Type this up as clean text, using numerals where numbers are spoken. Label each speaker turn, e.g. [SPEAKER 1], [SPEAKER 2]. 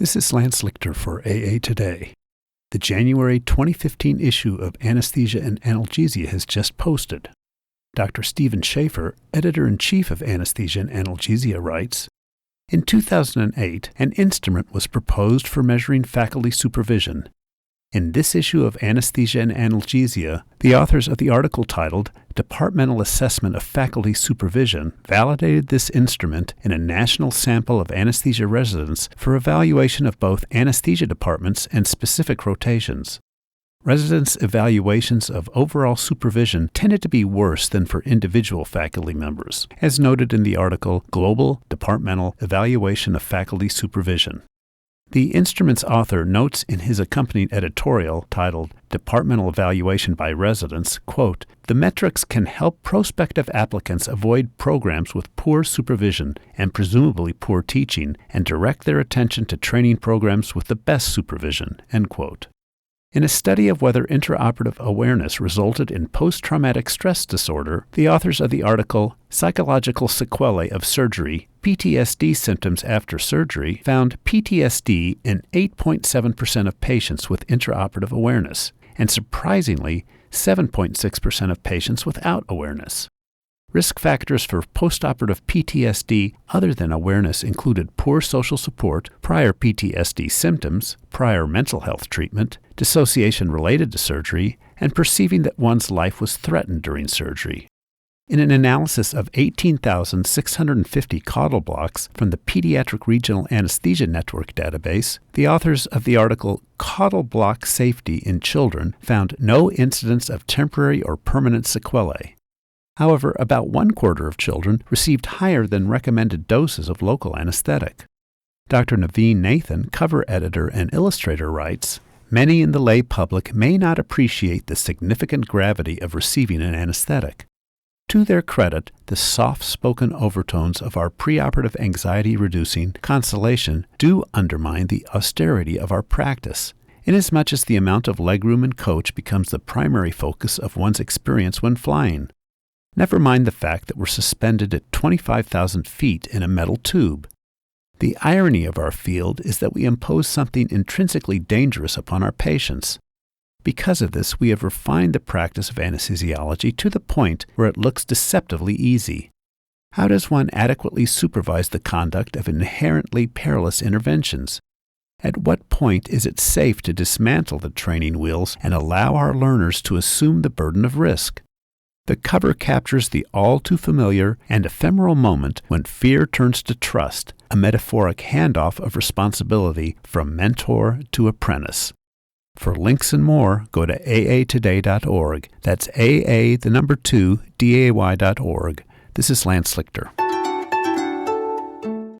[SPEAKER 1] This is Lance Lichter for AA Today. The January 2015 issue of Anesthesia and Analgesia has just posted. Dr. Stephen Schaefer, editor-in-chief of Anesthesia and Analgesia, writes, "In 2008, an instrument was proposed for measuring faculty supervision. In this issue of Anesthesia and Analgesia, the authors of the article titled Departmental Assessment of Faculty Supervision validated this instrument in a national sample of anesthesia residents for evaluation of both anesthesia departments and specific rotations. Residents' evaluations of overall supervision tended to be worse than for individual faculty members, as noted in the article Global Departmental Evaluation of Faculty Supervision. The instrument's author notes in his accompanying editorial titled Departmental Evaluation by Residents, quote, "The metrics can help prospective applicants avoid programs with poor supervision and presumably poor teaching and direct their attention to training programs with the best supervision," end quote. In a study of whether intraoperative awareness resulted in post-traumatic stress disorder, the authors of the article Psychological Sequelae of Surgery, PTSD Symptoms After Surgery found PTSD in 8.7% of patients with intraoperative awareness, and surprisingly, 7.6% of patients without awareness. Risk factors for postoperative PTSD other than awareness included poor social support, prior PTSD symptoms, prior mental health treatment, dissociation related to surgery, and perceiving that one's life was threatened during surgery. In an analysis of 18,650 caudal blocks from the Pediatric Regional Anesthesia Network database, the authors of the article Caudal Block Safety in Children found no incidence of temporary or permanent sequelae. However, about 1/4 of children received higher than recommended doses of local anesthetic. Dr. Naveen Nathan, cover editor and illustrator, writes, "Many in the lay public may not appreciate the significant gravity of receiving an anesthetic. To their credit, the soft-spoken overtones of our preoperative anxiety-reducing consolation do undermine the austerity of our practice, inasmuch as the amount of legroom and coach becomes the primary focus of one's experience when flying. Never mind the fact that we're suspended at 25,000 feet in a metal tube. The irony of our field is that we impose something intrinsically dangerous upon our patients. Because of this, we have refined the practice of anesthesiology to the point where it looks deceptively easy. How does one adequately supervise the conduct of inherently perilous interventions? At what point is it safe to dismantle the training wheels and allow our learners to assume the burden of risk? The cover captures the all-too-familiar and ephemeral moment when fear turns to trust, a metaphoric handoff of responsibility from mentor to apprentice. For links and more, go to aatoday.org. That's AA2day.org. This is Lance Lichter.